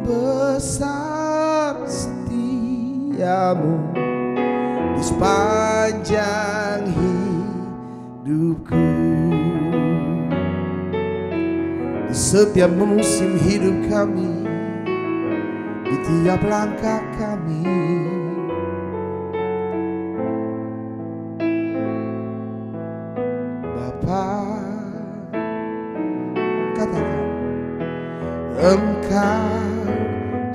besar setiamu di sepanjang hidupku. Di setiap musim hidup kami, di tiap langkah kami, Bapa, katakan, Engkau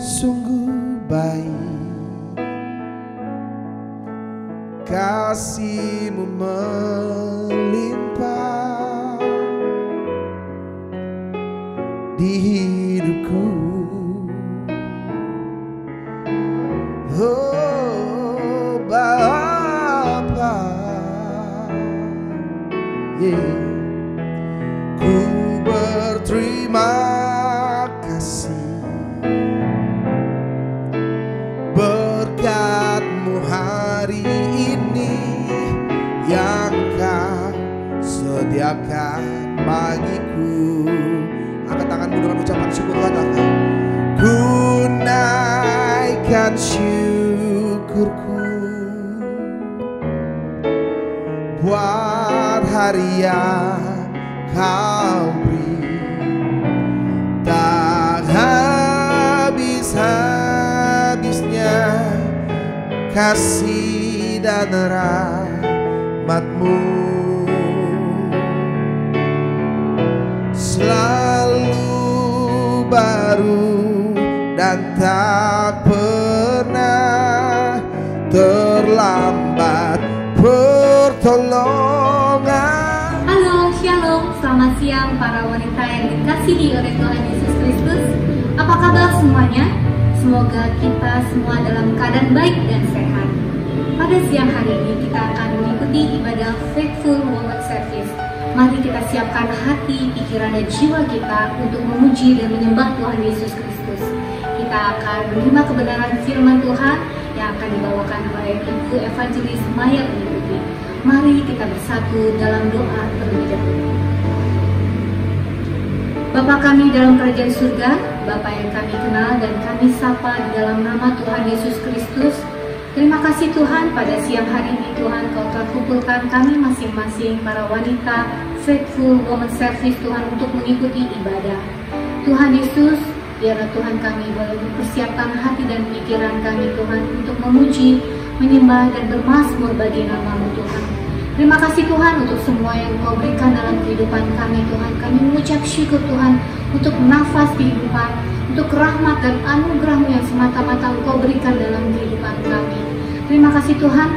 sungguh baik, kasih-Mu melimpah di hidupku. Oh Bapa, yeah. Ku berterima kasih, berkat-Mu hari ini yang Kau sediakan bagiku. Angkat tanganmu dengan ucapan syukur, katakan, ku naikkan syukurku buat hari yang Kau beri, tak habis-habisnya kasih dan rahmat-Mu, selalu baru dan tak pernah terlambat pertolongan. Halo, Shalom, selamat siang para wanita yang dikasihi oleh Tuhan Yesus Kristus. Apa kabar semuanya? Semoga kita semua dalam keadaan baik dan sehat. Pada siang hari ini kita akan mengikuti ibadah Faithful Woman Service. Mari kita siapkan hati, pikiran, dan jiwa kita untuk memuji dan menyembah Tuhan Yesus Kristus. Kita akan menerima kebenaran firman Tuhan yang akan dibawakan oleh Ibu Evangelis Maya Unikuti. Mari kita bersatu dalam doa terlebih dahulu. Bapa kami dalam kerajaan surga, Bapa yang kami kenal dan kami sapa di dalam nama Tuhan Yesus Kristus. Terima kasih Tuhan, pada siang hari ini Tuhan Kau telah kumpulkan kami masing-masing para wanita Faithful Woman Service Tuhan untuk mengikuti ibadah. Tuhan Yesus, biarlah Tuhan kami boleh mempersiapkan hati dan pikiran kami Tuhan untuk memuji, menyembah dan bermazmur bagi nama-Mu Tuhan. Terima kasih Tuhan untuk semua yang Kau berikan dalam kehidupan kami Tuhan. Kami mengucap syukur Tuhan untuk nafas kehidupan, untuk rahmat dan anugerah-Mu yang semata-mata Engkau berikan dalam kehidupan kami. Terima kasih Tuhan.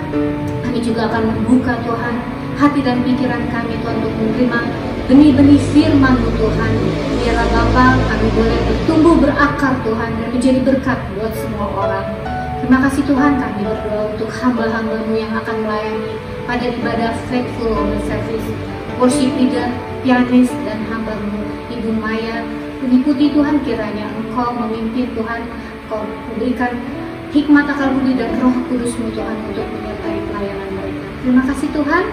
Kami juga akan membuka Tuhan hati dan pikiran kami Tuhan untuk menerima benih-benih firman-Mu Tuhan. Biarlah Bapa kami boleh bertumbuh berakar Tuhan dan menjadi berkat buat semua orang. Terima kasih Tuhan, kami berdoa untuk hamba-hamba-Mu yang akan melayani pada ibadah Faithful Woman Service, worship leader, pianis, dan hamba-Mu Ibu Maya. Mengikuti Tuhan, kiranya Engkau memimpin Tuhan, Engkau memberikan hikmat akal budi dan Roh Kudus-Mu Tuhan untuk menyertai pelayanan mereka. Terima kasih Tuhan.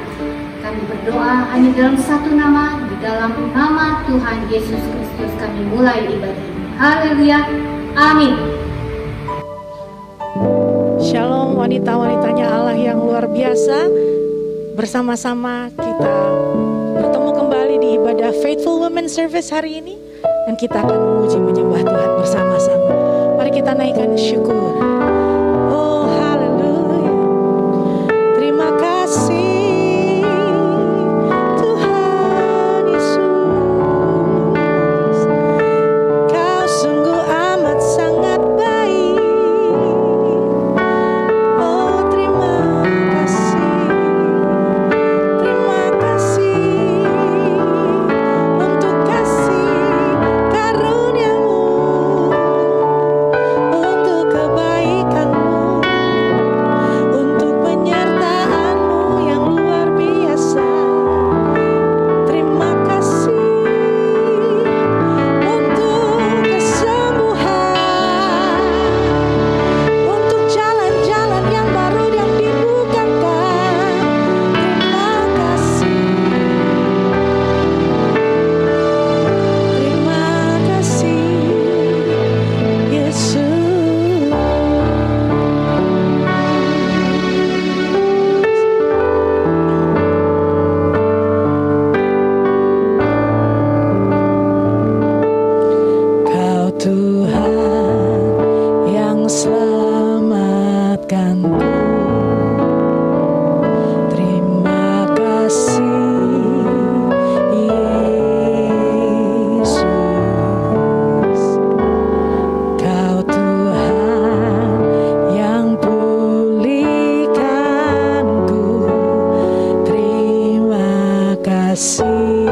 Kami berdoa hanya dalam satu nama, di dalam nama Tuhan Yesus Kristus kami mulai ibadah ini. Haleluya. Amin. Shalom wanita-wanitanya Allah yang luar biasa. Bersama-sama kita bertemu kembali di ibadah Faithful Women Service hari ini. Dan kita akan memuji menyembah Tuhan bersama-sama. Mari kita naikkan syukur. Oh haleluya. Terima kasih Tuhan Yesus. Kau sungguh amat sangat baik. Oh terima kasih. Terima kasih untuk kasih karunia-Mu, untuk kebaikan. Tuhan yang selamatkanku. Terima kasih Yesus, Kau Tuhan yang pulihkanku. Terima kasih.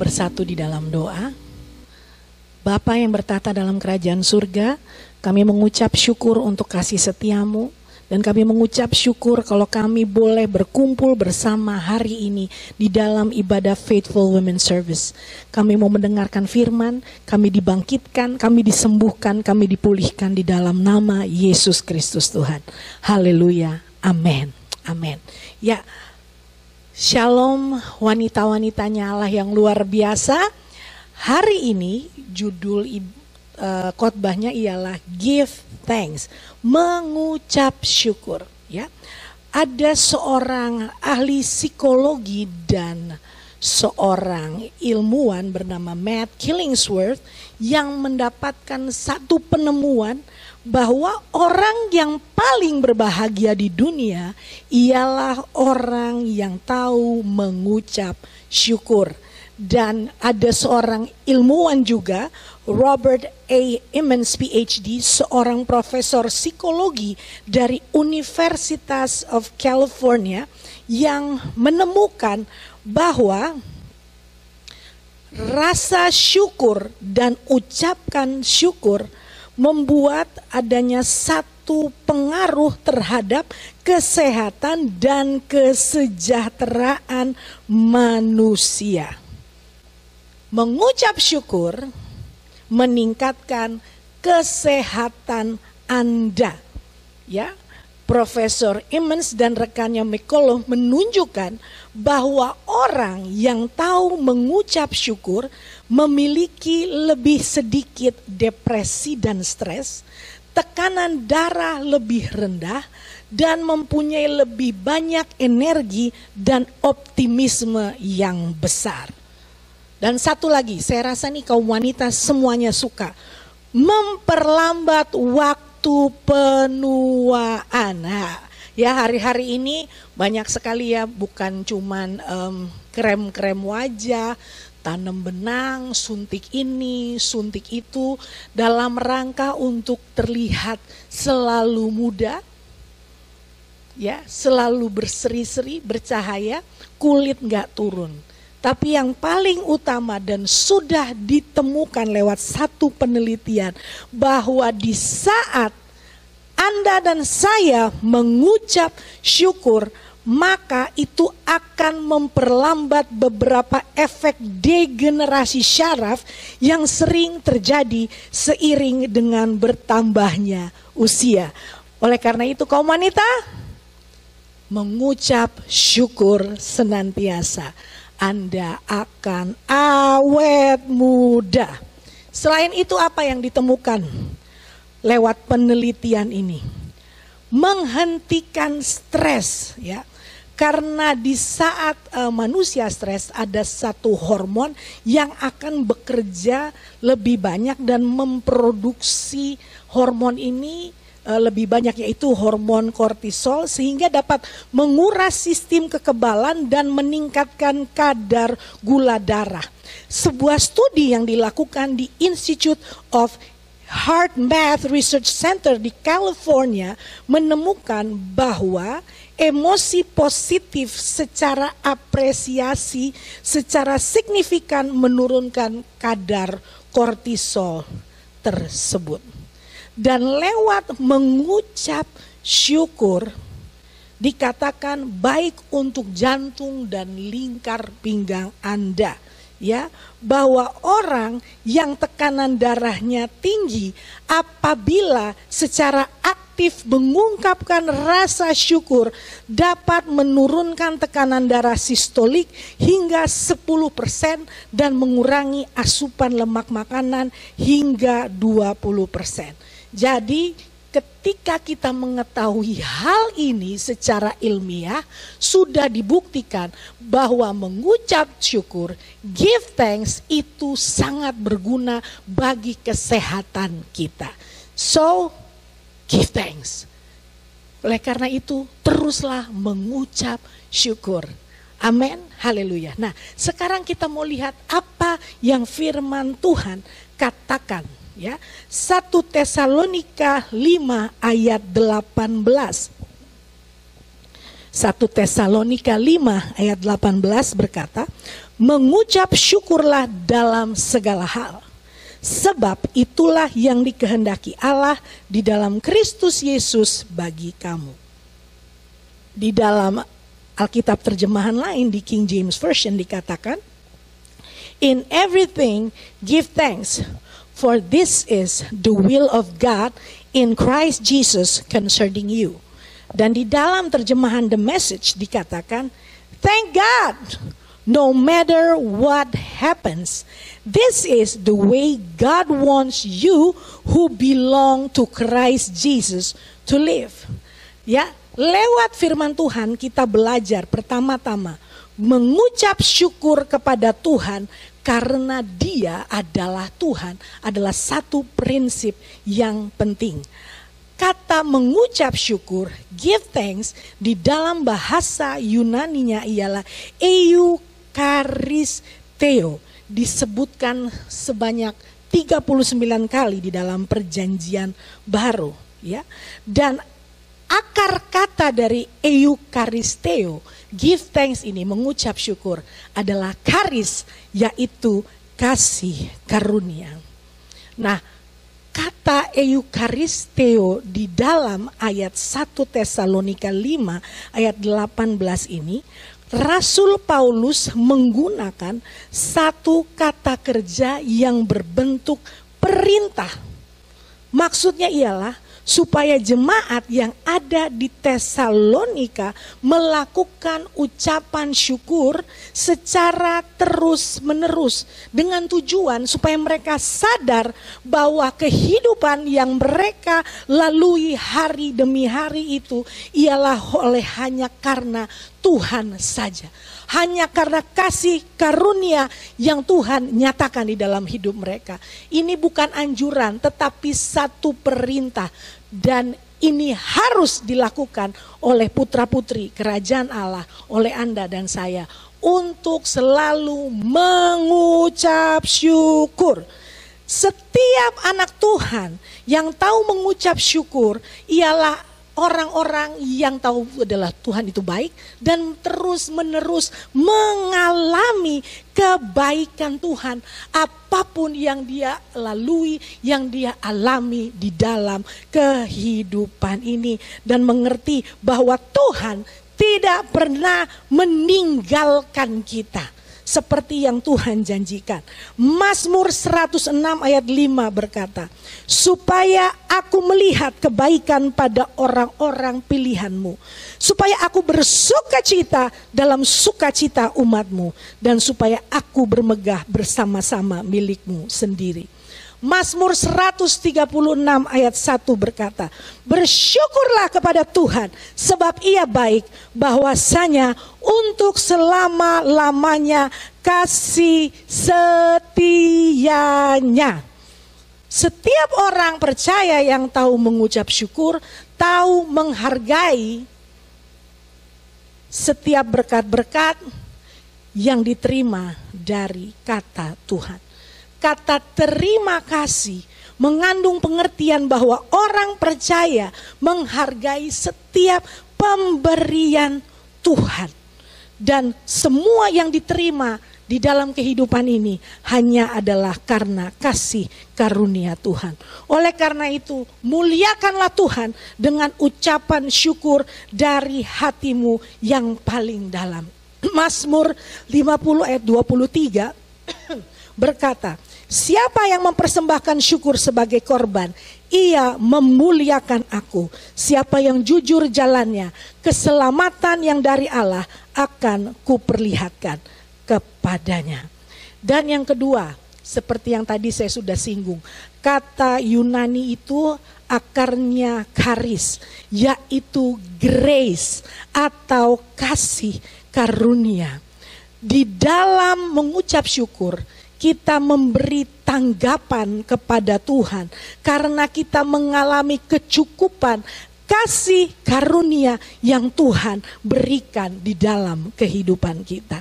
bersatu di dalam doa. Bapa yang bertata dalam kerajaan surga, kami mengucap syukur untuk kasih setiamu. Dan kami mengucap syukur kalau kami boleh berkumpul bersama hari ini di dalam ibadah Faithful Women Service. Kami mau mendengarkan firman, kami dibangkitkan, kami disembuhkan, kami dipulihkan di dalam nama Yesus Kristus Tuhan. Haleluya, amin, amin. Ya, shalom wanita-wanitanya Allah yang luar biasa. Hari ini judul khotbahnya ialah Give Thanks, mengucap syukur. Ya, ada seorang ahli psikologi dan seorang ilmuwan bernama Matt Killingsworth yang mendapatkan satu penemuan bahwa orang yang paling berbahagia di dunia ialah orang yang tahu mengucap syukur. Dan ada seorang ilmuwan juga, Robert A. Emmons PhD, seorang profesor psikologi dari Universitas of California yang menemukan bahwa rasa syukur dan ucapkan syukur membuat adanya satu pengaruh terhadap kesehatan dan kesejahteraan manusia. Mengucap syukur meningkatkan kesehatan Anda. Ya, Profesor Emmons dan rekannya McCullough menunjukkan bahwa orang yang tahu mengucap syukur memiliki lebih sedikit depresi dan stres, tekanan darah lebih rendah, dan mempunyai lebih banyak energi dan optimisme yang besar. Dan satu lagi, saya rasa nih kaum wanita semuanya suka, memperlambat waktu penuaan. Nah, ya hari-hari ini banyak sekali ya, bukan cuman krem-krem wajah, tanam benang, suntik ini, suntik itu, dalam rangka untuk terlihat selalu muda, ya, selalu berseri-seri, bercahaya, kulit nggak turun. Tapi yang paling utama dan sudah ditemukan lewat satu penelitian bahwa di saat Anda dan saya mengucap syukur, maka itu akan memperlambat beberapa efek degenerasi syaraf yang sering terjadi seiring dengan bertambahnya usia. Oleh karena itu kaum wanita, mengucap syukur senantiasa. Anda akan awet muda. Selain itu apa yang ditemukan lewat penelitian ini? Menghentikan stres, ya. Karena di saat manusia stres ada satu hormon yang akan bekerja lebih banyak dan memproduksi hormon ini lebih banyak, yaitu hormon kortisol, sehingga dapat menguras sistem kekebalan dan meningkatkan kadar gula darah. Sebuah studi yang dilakukan di Institute of Heart Math Research Center di California menemukan bahwa emosi positif secara apresiasi secara signifikan menurunkan kadar kortisol tersebut. Dan lewat mengucap syukur dikatakan baik untuk jantung dan lingkar pinggang Anda, ya, bahwa orang yang tekanan darahnya tinggi apabila secara aktif mengungkapkan rasa syukur dapat menurunkan tekanan darah sistolik hingga 10% dan mengurangi asupan lemak makanan hingga 20%. Jadi ketika kita mengetahui hal ini secara ilmiah, sudah dibuktikan bahwa mengucap syukur, give thanks, itu sangat berguna bagi kesehatan kita. So, give thanks. Oleh karena itu, teruslah mengucap syukur. Amin, haleluya. Nah, sekarang kita mau lihat apa yang firman Tuhan katakan. Ya, 1 Tesalonika 5 ayat 18. 1 Tesalonika 5 ayat 18 berkata, mengucap syukurlah dalam segala hal. Sebab itulah yang dikehendaki Allah di dalam Kristus Yesus bagi kamu. Di dalam Alkitab terjemahan lain di King James Version dikatakan, in everything give thanks, for this is the will of God in Christ Jesus concerning you. Dan di dalam terjemahan The Message dikatakan, thank God, no matter what happens. This is the way God wants you who belong to Christ Jesus to live. Ya, lewat firman Tuhan kita belajar pertama-tama mengucap syukur kepada Tuhan karena Dia adalah Tuhan, adalah satu prinsip yang penting. Kata mengucap syukur, give thanks, di dalam bahasa Yunaninya ialah eukaristeo, disebutkan sebanyak 39 kali di dalam Perjanjian Baru, ya. Dan akar kata dari eukaristeo, give thanks ini, mengucap syukur, adalah charis, yaitu kasih karunia. Nah, kata eukaristeo di dalam ayat 1 Tesalonika 5 ayat 18 ini, Rasul Paulus menggunakan satu kata kerja yang berbentuk perintah. Maksudnya ialah supaya jemaat yang ada di Tesalonika melakukan ucapan syukur secara terus-menerus dengan tujuan supaya mereka sadar bahwa kehidupan yang mereka lalui hari demi hari itu ialah hanya karena Tuhan saja. Hanya karena kasih karunia yang Tuhan nyatakan di dalam hidup mereka. Ini bukan anjuran tetapi satu perintah. Dan ini harus dilakukan oleh putra-putri kerajaan Allah, oleh Anda dan saya. Untuk selalu mengucap syukur. Setiap anak Tuhan yang tahu mengucap syukur ialah orang-orang yang tahu adalah Tuhan itu baik dan terus-menerus mengalami kebaikan Tuhan apapun yang dia lalui, yang dia alami di dalam kehidupan ini, dan mengerti bahwa Tuhan tidak pernah meninggalkan kita seperti yang Tuhan janjikan. Mazmur 106 ayat 5 berkata, supaya aku melihat kebaikan pada orang-orang pilihanmu, supaya aku bersukacita dalam sukacita umatmu, dan supaya aku bermegah bersama-sama milikmu sendiri. Mazmur 136 ayat 1 berkata, bersyukurlah kepada Tuhan sebab Ia baik, bahwasanya untuk selama-lamanya kasih setianya. Setiap orang percaya yang tahu mengucap syukur, tahu menghargai setiap berkat-berkat yang diterima dari kata Tuhan. Kata terima kasih mengandung pengertian bahwa orang percaya menghargai setiap pemberian Tuhan. Dan semua yang diterima di dalam kehidupan ini hanya adalah karena kasih karunia Tuhan. Oleh karena itu, muliakanlah Tuhan dengan ucapan syukur dari hatimu yang paling dalam. Mazmur 50 ayat 23 berkata, siapa yang mempersembahkan syukur sebagai korban, ia memuliakan aku. Siapa yang jujur jalannya, keselamatan yang dari Allah akan kuperlihatkan kepadanya. Dan yang kedua, seperti yang tadi saya sudah singgung, kata Yunani itu akarnya charis, yaitu grace atau kasih karunia. Di dalam mengucap syukur, kita memberi tanggapan kepada Tuhan karena kita mengalami kecukupan kasih karunia yang Tuhan berikan di dalam kehidupan kita.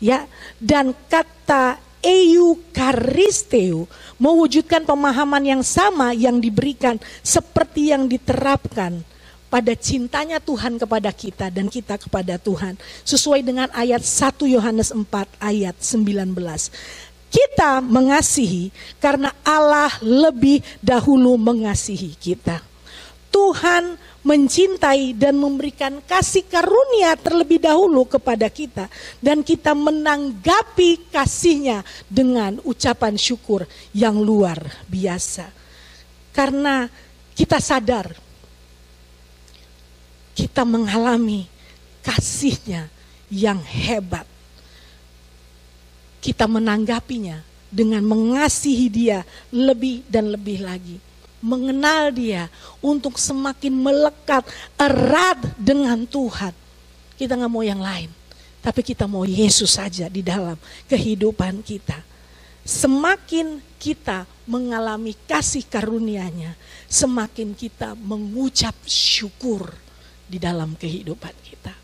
Ya, dan kata eukaristeo mewujudkan pemahaman yang sama yang diberikan seperti yang diterapkan pada cintanya Tuhan kepada kita dan kita kepada Tuhan. Sesuai dengan ayat 1 Yohanes 4 ayat 19. Kita mengasihi karena Allah lebih dahulu mengasihi kita. Tuhan mencintai dan memberikan kasih karunia terlebih dahulu kepada kita. Dan kita menanggapi kasihnya dengan ucapan syukur yang luar biasa. Karena kita sadar, kita mengalami kasihnya yang hebat. Kita menanggapinya dengan mengasihi dia lebih dan lebih lagi. Mengenal dia untuk semakin melekat erat dengan Tuhan. Kita gak mau yang lain, tapi kita mau Yesus saja di dalam kehidupan kita. Semakin kita mengalami kasih karunia-Nya, semakin kita mengucap syukur di dalam kehidupan kita.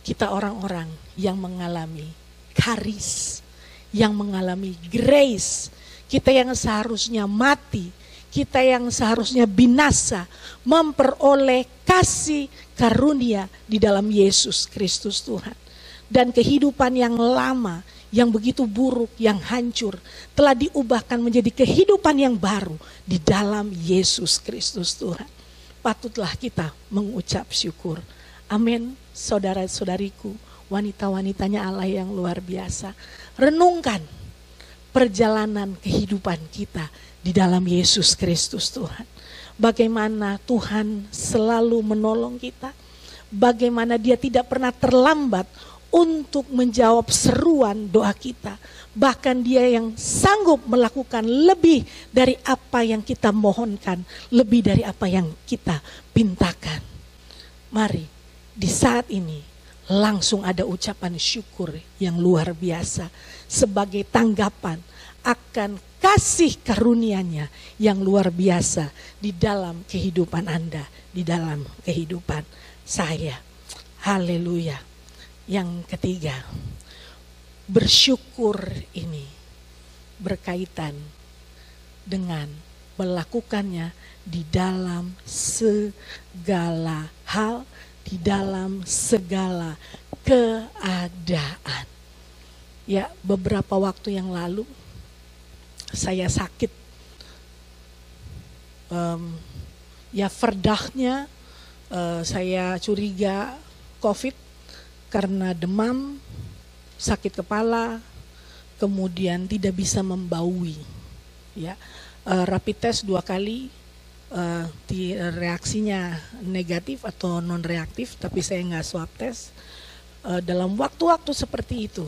Kita orang-orang yang mengalami karis, yang mengalami grace. Kita yang seharusnya mati, kita yang seharusnya binasa, memperoleh kasih karunia di dalam Yesus Kristus Tuhan. Dan kehidupan yang lama, yang begitu buruk, yang hancur, telah diubahkan menjadi kehidupan yang baru di dalam Yesus Kristus Tuhan. Patutlah kita mengucap syukur. Amin, saudara-saudariku, wanita-wanitanya Allah yang luar biasa. Renungkan perjalanan kehidupan kita di dalam Yesus Kristus Tuhan. Bagaimana Tuhan selalu menolong kita. Bagaimana dia tidak pernah terlambat untuk menjawab seruan doa kita. Bahkan dia yang sanggup melakukan lebih dari apa yang kita mohonkan. Lebih dari apa yang kita pintakan. Mari di saat ini langsung ada ucapan syukur yang luar biasa sebagai tanggapan akan kasih karunia-Nya yang luar biasa di dalam kehidupan Anda, di dalam kehidupan saya. Haleluya. Yang ketiga, bersyukur ini berkaitan dengan melakukannya di dalam segala hal, di dalam segala keadaan. Ya, beberapa waktu yang lalu saya sakit. Verdahnya saya curiga COVID karena demam, sakit kepala, kemudian tidak bisa membaui. Ya, rapid test 2 kali. Reaksinya negatif atau non reaktif, tapi saya nggak swab test. Dalam waktu-waktu seperti itu,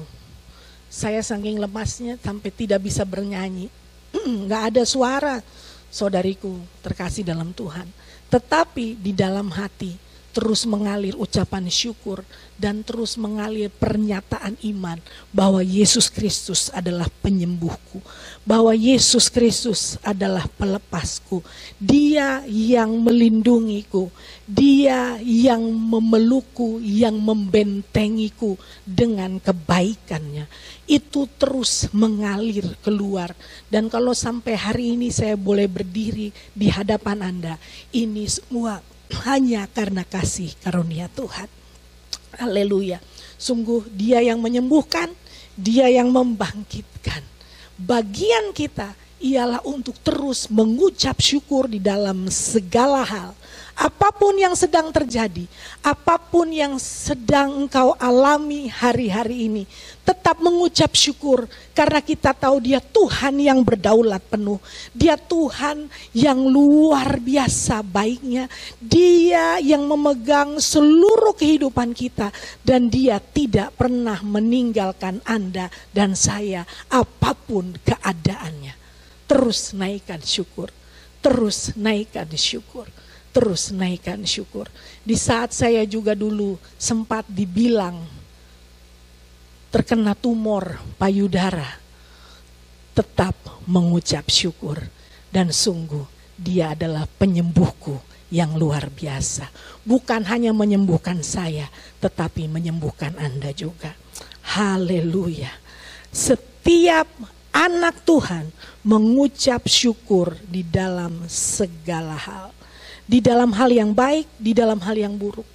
saya saking lemasnya sampai tidak bisa bernyanyi, nggak ada suara, saudariku terkasih dalam Tuhan. Tetapi di dalam hati terus mengalir ucapan syukur dan terus mengalir pernyataan iman bahwa Yesus Kristus adalah penyembuhku, bahwa Yesus Kristus adalah pelepasku, Dia yang melindungiku, Dia yang memelukku, yang membentengiku dengan kebaikannya. Itu terus mengalir keluar. Dan kalau sampai hari ini saya boleh berdiri di hadapan Anda, ini semua hanya karena kasih karunia Tuhan. Haleluya. Sungguh Dia yang menyembuhkan, Dia yang membangkitkan. Bagian kita ialah untuk terus mengucap syukur di dalam segala hal. Apapun yang sedang terjadi, apapun yang sedang engkau alami hari-hari ini, tetap mengucap syukur karena kita tahu Dia Tuhan yang berdaulat penuh. Dia Tuhan yang luar biasa baiknya. Dia yang memegang seluruh kehidupan kita dan Dia tidak pernah meninggalkan Anda dan saya apapun keadaannya. Terus naikkan syukur, terus naikkan syukur. Terus naikkan syukur. Di saat saya juga dulu sempat dibilang terkena tumor payudara, tetap mengucap syukur. Dan sungguh Dia adalah penyembuhku yang luar biasa. Bukan hanya menyembuhkan saya, tetapi menyembuhkan Anda juga. Haleluya. Setiap anak Tuhan mengucap syukur di dalam segala hal. di dalam hal yang baik, di dalam hal yang buruk,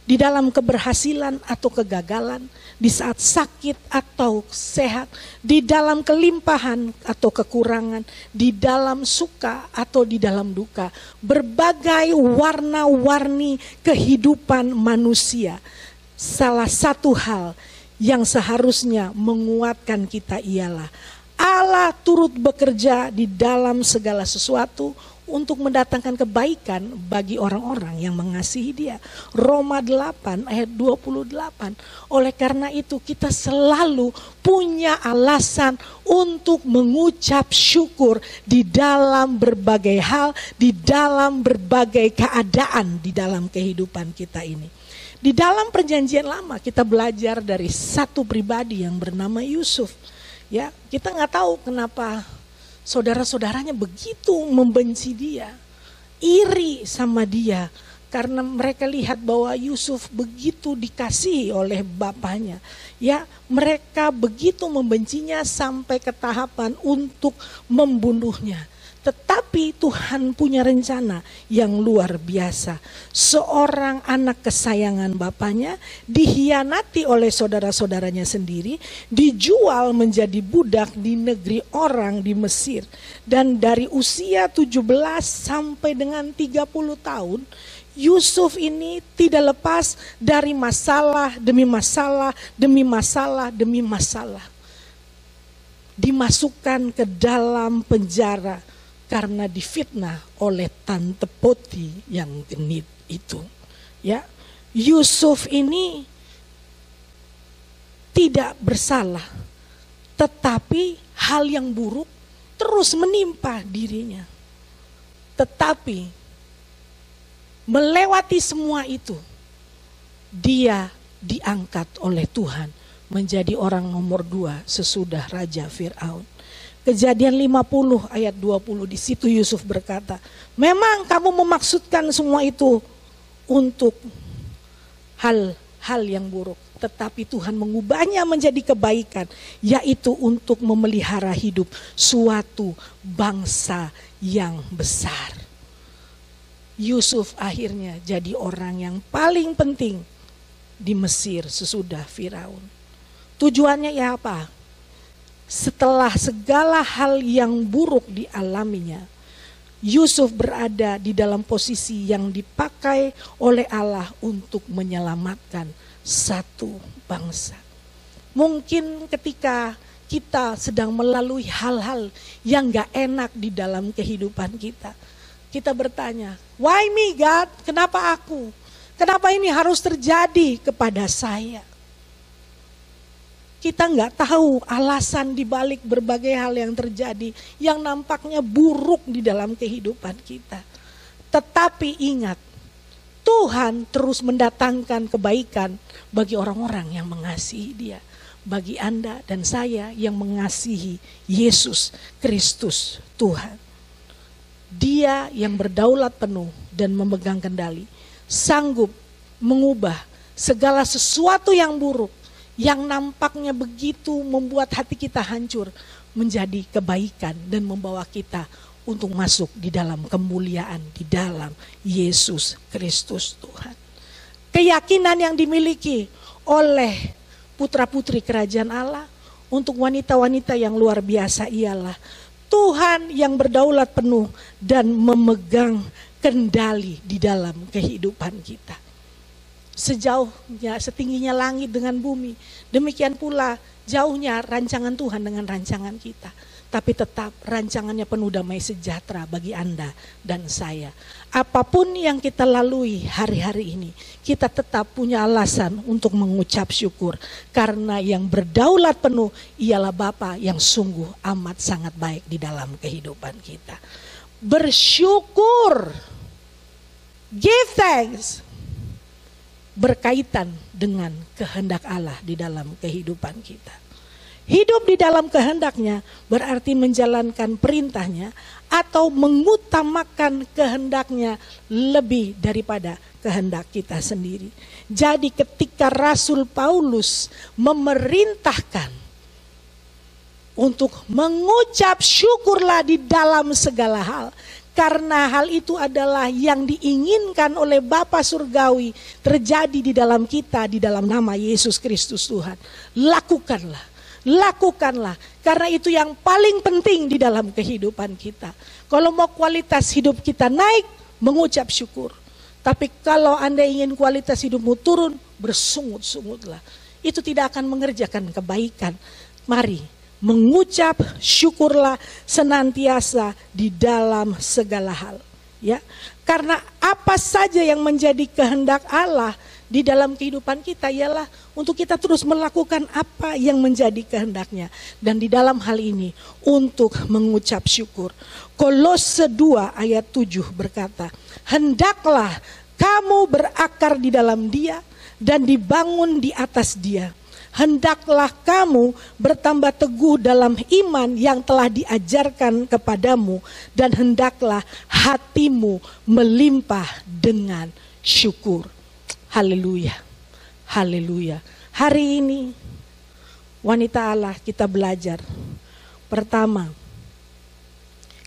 di dalam keberhasilan atau kegagalan, di saat sakit atau sehat, di dalam kelimpahan atau kekurangan, di dalam suka atau di dalam duka. Berbagai warna-warni kehidupan manusia. Salah satu hal yang seharusnya menguatkan kita ialah Allah turut bekerja di dalam segala sesuatu untuk mendatangkan kebaikan bagi orang-orang yang mengasihi Dia. Roma 8 ayat 28. Oleh karena itu kita selalu punya alasan untuk mengucap syukur di dalam berbagai hal, di dalam berbagai keadaan di dalam kehidupan kita ini. Di dalam perjanjian lama kita belajar dari satu pribadi yang bernama Yusuf. Ya, kita nggak tahu kenapa saudara-saudaranya begitu membenci dia, iri sama dia, karena mereka lihat bahwa Yusuf begitu dikasihi oleh bapaknya. Ya, mereka begitu membencinya sampai ke tahapan untuk membunuhnya. Tetapi Tuhan punya rencana yang luar biasa. Seorang anak kesayangan bapaknya dihianati oleh saudara-saudaranya sendiri, dijual menjadi budak di negeri orang di Mesir. Dan dari usia 17 sampai dengan 30 tahun, Yusuf ini tidak lepas dari masalah demi masalah, demi masalah, demi masalah. Dimasukkan ke dalam penjara karena difitnah oleh Tante Poti yang genit itu. Ya, Yusuf ini tidak bersalah, tetapi hal yang buruk terus menimpa dirinya. Tetapi melewati semua itu, dia diangkat oleh Tuhan menjadi orang nomor 2 sesudah Raja Fir'aun. Kejadian 50 ayat 20, di situ Yusuf berkata, memang kamu memaksudkan semua itu untuk hal yang buruk, tetapi Tuhan mengubahnya menjadi kebaikan, yaitu untuk memelihara hidup suatu bangsa yang besar. Yusuf akhirnya jadi orang yang paling penting di Mesir sesudah Firaun. Tujuannya ya apa? Setelah segala hal yang buruk dialaminya, Yusuf berada di dalam posisi yang dipakai oleh Allah untuk menyelamatkan satu bangsa. Mungkin ketika kita sedang melalui hal-hal yang gak enak di dalam kehidupan kita, kita bertanya, why me God? Kenapa aku? Kenapa ini harus terjadi kepada saya? Kita nggak tahu alasan dibalik berbagai hal yang terjadi yang nampaknya buruk di dalam kehidupan kita. Tetapi ingat, Tuhan terus mendatangkan kebaikan bagi orang-orang yang mengasihi Dia. Bagi Anda dan saya yang mengasihi Yesus Kristus Tuhan. Dia yang berdaulat penuh dan memegang kendali, sanggup mengubah segala sesuatu yang buruk, yang nampaknya begitu membuat hati kita hancur, menjadi kebaikan dan membawa kita untuk masuk di dalam kemuliaan di dalam Yesus Kristus Tuhan. Keyakinan yang dimiliki oleh putra-putri kerajaan Allah untuk wanita-wanita yang luar biasa ialah Tuhan yang berdaulat penuh dan memegang kendali di dalam kehidupan kita. Sejauhnya, setingginya langit dengan bumi, demikian pula jauhnya rancangan Tuhan dengan rancangan kita. Tapi tetap rancangannya penuh damai sejahtera bagi Anda dan saya. Apapun yang kita lalui hari-hari ini, kita tetap punya alasan untuk mengucap syukur. Karena yang berdaulat penuh ialah Bapa yang sungguh amat sangat baik di dalam kehidupan kita. Bersyukur, give thanks, berkaitan dengan kehendak Allah di dalam kehidupan kita. Hidup di dalam kehendaknya berarti menjalankan perintahnya atau mengutamakan kehendaknya lebih daripada kehendak kita sendiri. Jadi ketika Rasul Paulus memerintahkan untuk mengucap syukurlah di dalam segala hal, Karena hal itu adalah yang diinginkan oleh Bapa Surgawi terjadi di dalam kita, di dalam nama Yesus Kristus Tuhan. Lakukanlah, lakukanlah. Karena itu yang paling penting di dalam kehidupan kita. Kalau mau kualitas hidup kita naik, mengucap syukur. Tapi kalau Anda ingin kualitas hidupmu turun, bersungut-sungutlah. Itu tidak akan mengerjakan kebaikan. Mari mengucap syukurlah senantiasa di dalam segala hal, ya. Karena apa saja yang menjadi kehendak Allah di dalam kehidupan kita ialah untuk kita terus melakukan apa yang menjadi kehendaknya, dan di dalam hal ini untuk mengucap syukur. Kolose 2 ayat 7 berkata, hendaklah kamu berakar di dalam Dia dan dibangun di atas Dia. Hendaklah kamu bertambah teguh dalam iman yang telah diajarkan kepadamu, dan hendaklah hatimu melimpah dengan syukur. Haleluya, haleluya. Hari ini wanita Allah kita belajar. Pertama,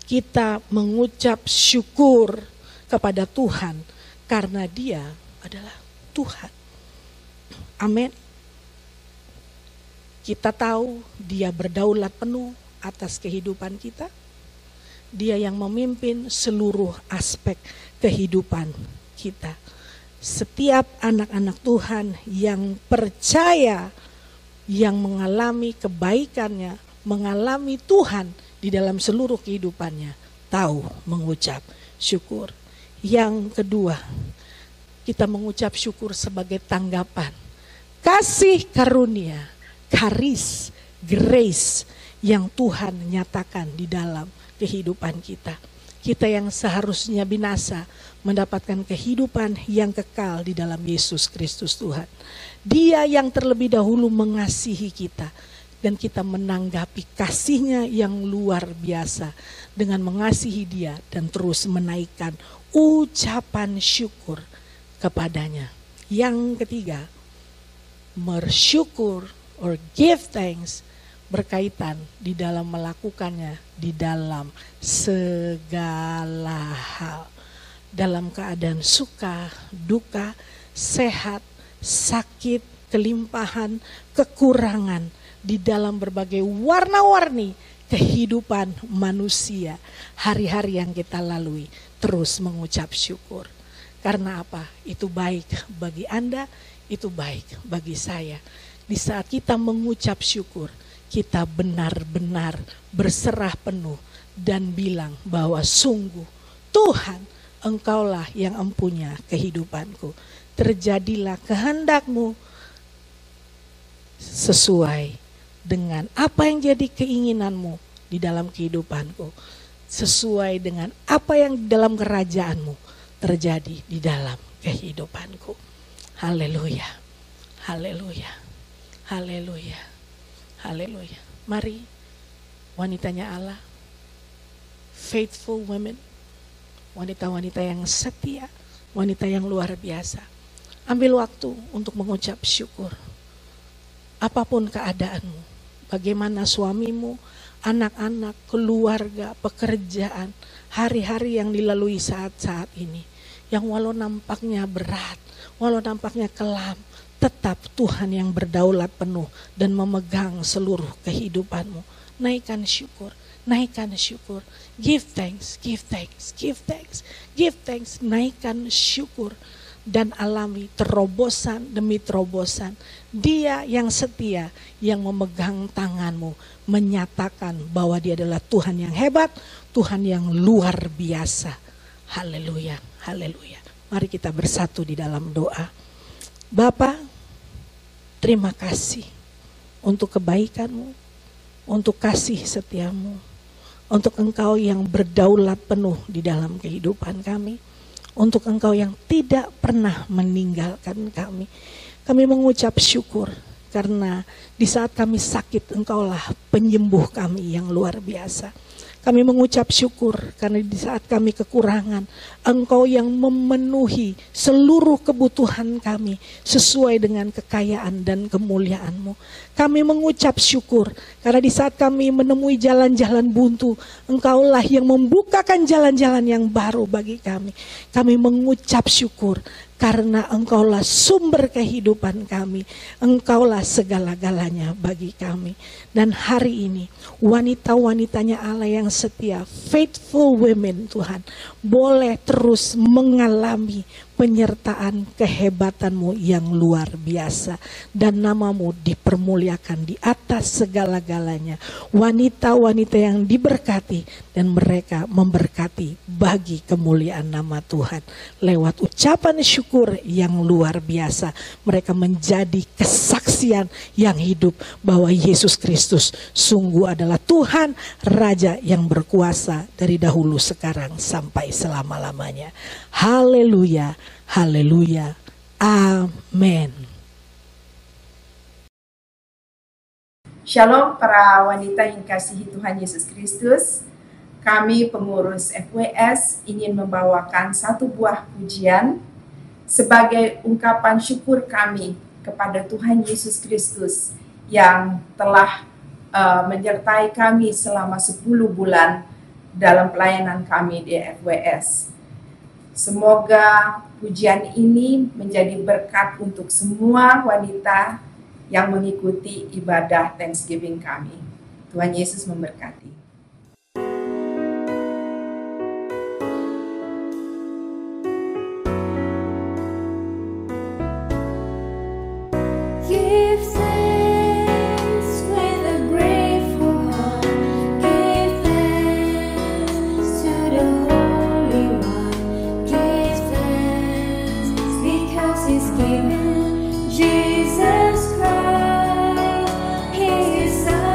kita mengucap syukur kepada Tuhan karena Dia adalah Tuhan. Amin. Kita tahu Dia berdaulat penuh atas kehidupan kita. Dia yang memimpin seluruh aspek kehidupan kita. Setiap anak-anak Tuhan yang percaya, yang mengalami kebaikannya, mengalami Tuhan di dalam seluruh kehidupannya, tahu mengucap syukur. Yang kedua, kita mengucap syukur sebagai tanggapan kasih karunia, karis, grace yang Tuhan nyatakan di dalam kehidupan kita. Kita yang seharusnya binasa mendapatkan kehidupan yang kekal di dalam Yesus Kristus Tuhan. Dia yang terlebih dahulu mengasihi kita, dan kita menanggapi kasih-Nya yang luar biasa dengan mengasihi Dia dan terus menaikkan ucapan syukur kepadanya. Yang ketiga, bersyukur or give thanks berkaitan di dalam melakukannya di dalam segala hal. Dalam keadaan suka, duka, sehat, sakit, kelimpahan, kekurangan, di dalam berbagai warna-warni kehidupan manusia, hari-hari yang kita lalui, terus mengucap syukur. Karena apa? Itu baik bagi Anda, itu baik bagi saya. Di saat kita mengucap syukur, kita benar-benar berserah penuh dan bilang bahwa sungguh Tuhan, Engkaulah yang empunya kehidupanku. Terjadilah kehendak-Mu sesuai dengan apa yang jadi keinginan-Mu di dalam kehidupanku. Sesuai dengan apa yang dalam kerajaan-Mu terjadi di dalam kehidupanku. Haleluya, haleluya, haleluya, haleluya. Mari wanitanya Allah, faithful women, wanita-wanita yang setia, wanita yang luar biasa, ambil waktu untuk mengucap syukur. Apapun keadaanmu, bagaimana suamimu, anak-anak, keluarga, pekerjaan, hari-hari yang dilalui saat-saat ini, yang walau nampaknya berat, walau nampaknya kelam, tetap Tuhan yang berdaulat penuh dan memegang seluruh kehidupanmu. Naikkan syukur, naikkan syukur. Give thanks, give thanks, give thanks, give thanks. Naikkan syukur dan alami terobosan demi terobosan. Dia yang setia, yang memegang tanganmu, menyatakan bahwa Dia adalah Tuhan yang hebat, Tuhan yang luar biasa. Haleluya, haleluya. Mari kita bersatu di dalam doa. Bapa, terima kasih untuk kebaikan-Mu, untuk kasih setia-Mu, untuk Engkau yang berdaulat penuh di dalam kehidupan kami, untuk Engkau yang tidak pernah meninggalkan kami. Kami mengucap syukur karena di saat kami sakit, Engkaulah penyembuh kami yang luar biasa. Kami mengucap syukur karena di saat kami kekurangan, Engkau yang memenuhi seluruh kebutuhan kami sesuai dengan kekayaan dan kemuliaan-Mu. Kami mengucap syukur karena di saat kami menemui jalan-jalan buntu, Engkaulah yang membukakan jalan-jalan yang baru bagi kami. Kami mengucap syukur karena Engkaulah sumber kehidupan kami. Engkaulah segala-galanya bagi kami. Dan hari ini wanita-wanitanya Allah yang setia, faithful women Tuhan, boleh terus mengalami penyertaan kehebatan-Mu yang luar biasa. Dan nama-Mu dipermuliakan di atas segala-galanya. Wanita-wanita yang diberkati dan mereka memberkati bagi kemuliaan nama Tuhan. Lewat ucapan syukur yang luar biasa, mereka menjadi kesaksian yang hidup bahwa Yesus Kristus sungguh adalah Tuhan, Raja yang berkuasa dari dahulu, sekarang, sampai selama-lamanya. Haleluya, haleluya, amin. Shalom para wanita yang kasihi Tuhan Yesus Kristus. Kami pengurus FWS ingin membawakan satu buah pujian sebagai ungkapan syukur kami kepada Tuhan Yesus Kristus yang telah menyertai kami selama 10 bulan dalam pelayanan kami di FWS. Semoga pujian ini menjadi berkat untuk semua wanita yang mengikuti ibadah Thanksgiving kami. Tuhan Yesus memberkati. Jesus Christ, His Son.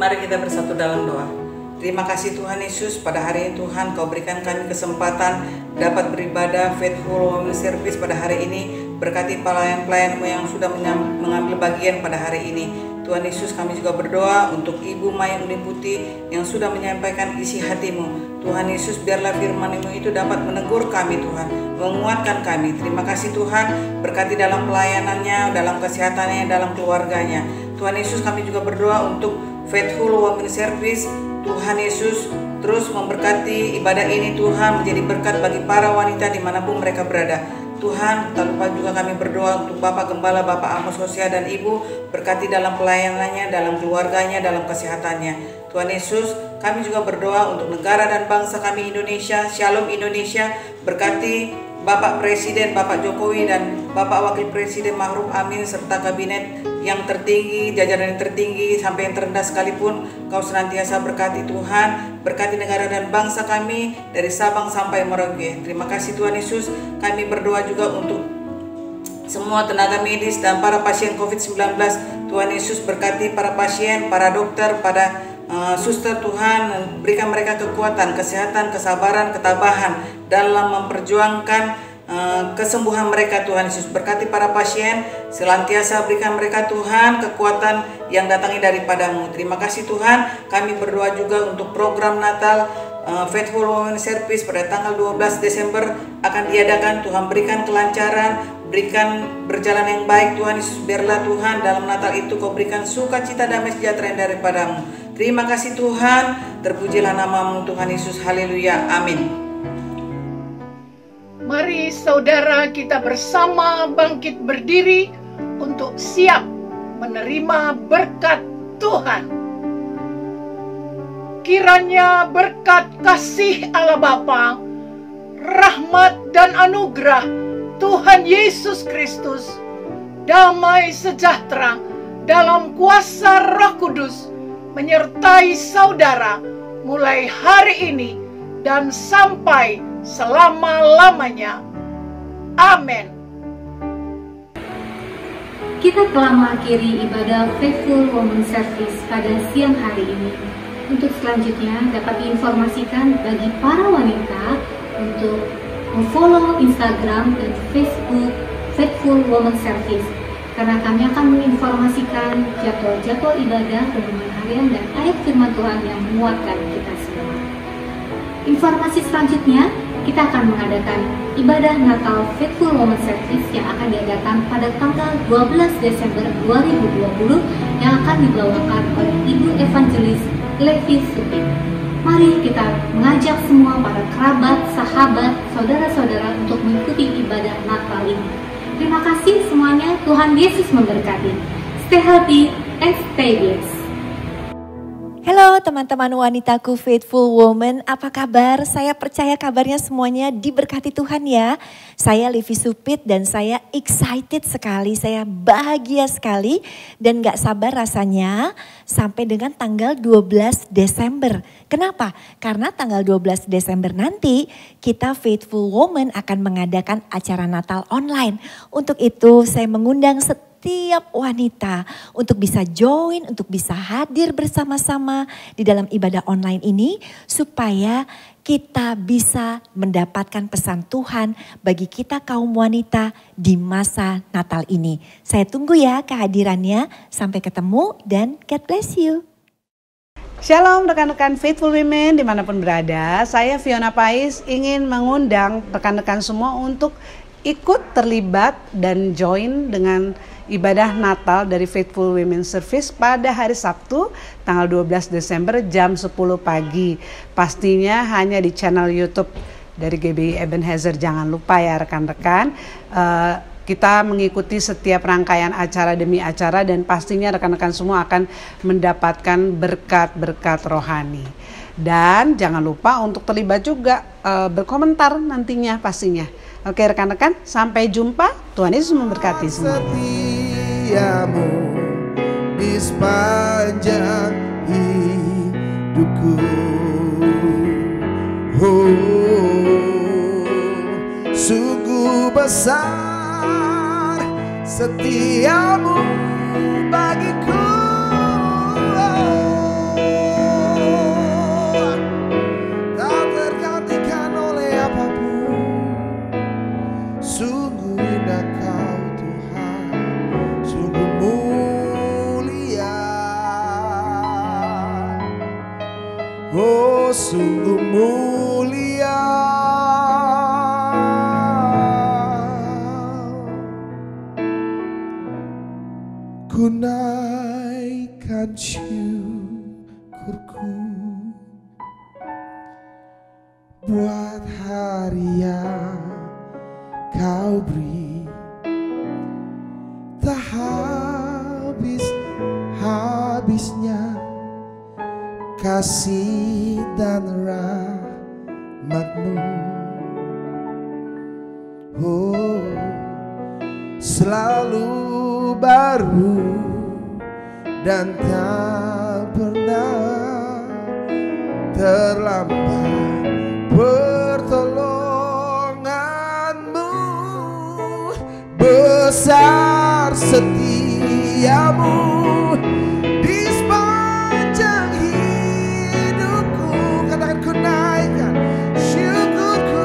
Mari kita bersatu dalam doa. Terima kasih Tuhan Yesus, pada hari ini Tuhan Kau berikan kami kesempatan dapat beribadah Faithful Women Service pada hari ini. Berkati pelayan-pelayan-Mu yang sudah mengambil bagian pada hari ini. Tuhan Yesus, kami juga berdoa untuk Ibu Maya Unding Putih yang sudah menyampaikan isi hati-Mu. Tuhan Yesus, biarlah firman-Mu itu dapat menegur kami Tuhan, menguatkan kami. Terima kasih Tuhan, berkati dalam pelayanannya, dalam kesehatannya, dalam keluarganya. Tuhan Yesus, kami juga berdoa untuk Faithful Women Service. Tuhan Yesus, terus memberkati ibadah ini Tuhan, menjadi berkat bagi para wanita dimanapun mereka berada. Tuhan, tak lupa juga kami berdoa untuk Bapak Gembala, Bapak Amos Hosea dan Ibu, berkati dalam pelayanannya, dalam keluarganya, dalam kesehatannya. Tuhan Yesus, kami juga berdoa untuk negara dan bangsa kami Indonesia, Shalom Indonesia, berkati Bapak Presiden, Bapak Jokowi dan Bapak Wakil Presiden Ma'ruf Amin serta kabinet yang tertinggi, jajaran yang tertinggi sampai yang terendah sekalipun, Kau senantiasa berkati Tuhan, berkati negara dan bangsa kami dari Sabang sampai Merauke. Terima kasih Tuhan Yesus. Kami berdoa juga untuk semua tenaga medis dan para pasien COVID-19. Tuhan Yesus berkati para pasien, para dokter, para suster Tuhan, berikan mereka kekuatan, kesehatan, kesabaran, ketabahan dalam memperjuangkan kesembuhan mereka. Tuhan Yesus berkati para pasien, senantiasa berikan mereka Tuhan kekuatan yang datangnya daripada-Mu. Terima kasih Tuhan. Kami berdoa juga untuk program Natal Faithful Women Service pada tanggal 12 Desember akan diadakan. Tuhan berikan kelancaran, berikan berjalan yang baik Tuhan Yesus. Biarlah Tuhan dalam Natal itu Kau berikan sukacita, damai sejahtera yang daripada-Mu. Terima kasih Tuhan, terpujilah nama-Mu Tuhan Yesus, haleluya, amin. Mari saudara kita bersama bangkit berdiri untuk siap menerima berkat Tuhan. Kiranya berkat kasih Allah Bapa, rahmat dan anugerah Tuhan Yesus Kristus, damai sejahtera dalam kuasa Roh Kudus menyertai saudara mulai hari ini dan sampai selama-lamanya. Amin. Kita telah mengakhiri ibadah Faithful Women Service pada siang hari ini. Untuk selanjutnya dapat diinformasikan bagi para wanita untuk follow Instagram dan Facebook Faithful Women Service, karena kami akan menginformasikan jadwal-jadwal ibadah, renungan harian dan ayat firman Tuhan yang menguatkan kita semua. Informasi selanjutnya, kita akan mengadakan ibadah Natal Faithful Women Service yang akan diadakan pada tanggal 12 Desember 2020 yang akan dibawakan oleh Ibu Evangelis Levi Supit. Mari kita mengajak semua para kerabat, sahabat, saudara-saudara untuk mengikuti ibadah Natal ini. Terima kasih semuanya, Tuhan Yesus memberkati. Stay healthy and stay blessed. Halo teman-teman wanitaku Faithful Woman, apa kabar? Saya percaya kabarnya semuanya diberkati Tuhan ya. Saya Levi Supit dan saya excited sekali, saya bahagia sekali dan gak sabar rasanya sampai dengan tanggal 12 Desember. Kenapa? Karena tanggal 12 Desember nanti kita Faithful Woman akan mengadakan acara Natal online. Untuk itu saya mengundang setiap wanita untuk bisa join, untuk bisa hadir bersama-sama di dalam ibadah online ini supaya kita bisa mendapatkan pesan Tuhan bagi kita kaum wanita di masa Natal ini. Saya tunggu ya kehadirannya. Sampai ketemu dan God bless you. Shalom rekan-rekan Faithful Women dimanapun berada. Saya Fiona Pais ingin mengundang rekan-rekan semua untuk ikut terlibat dan join dengan ibadah Natal dari Faithful Women Service pada hari Sabtu tanggal 12 Desember jam 10 pagi. Pastinya hanya di channel YouTube dari GBI Ebenezer. Jangan lupa ya rekan-rekan, kita mengikuti setiap rangkaian acara demi acara dan pastinya rekan-rekan semua akan mendapatkan berkat-berkat rohani. Dan jangan lupa untuk terlibat juga berkomentar nantinya pastinya. Oke rekan-rekan, sampai jumpa. Tuhan Yesus memberkati semua. Setiamu di sepanjang hidupku. Sungguh besar setiamu bagiku. Oh sungguh mulia. Ku naikkan syukurku buat hari yang kau beri, tak habis-habisnya kasih dan rahmat-Mu. Oh, selalu baru dan tak pernah terlambat pertolongan-Mu. Besar setiamu di sepanjang hidupku. Katakan ku naikkan syukurku,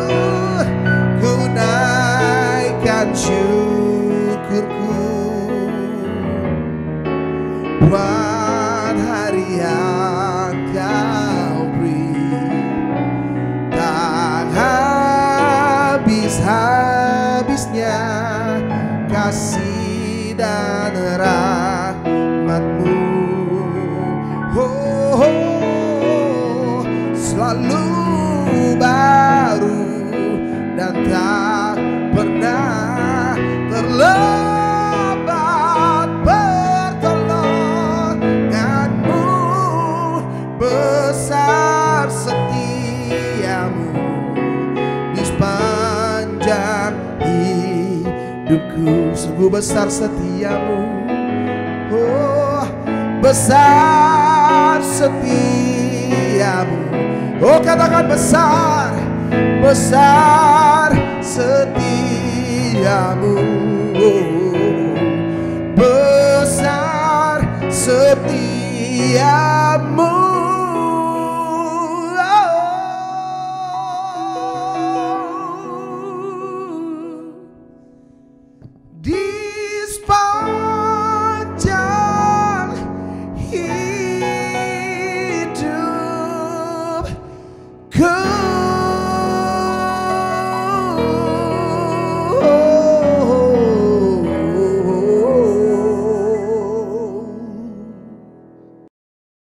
ku naikkan syukurku buat hari yang kau beri, tak habis-habisnya kasih dan rahmat-Mu. Oh, oh, selalu baru dan tak pernah terlambat pertolongan-Mu. Besar setiamu di sepanjang hidupku. Sungguh besar setiamu. Oh, besar setiamu. Oh, katakan besar, besar setiamu. Oh, besar setiamu.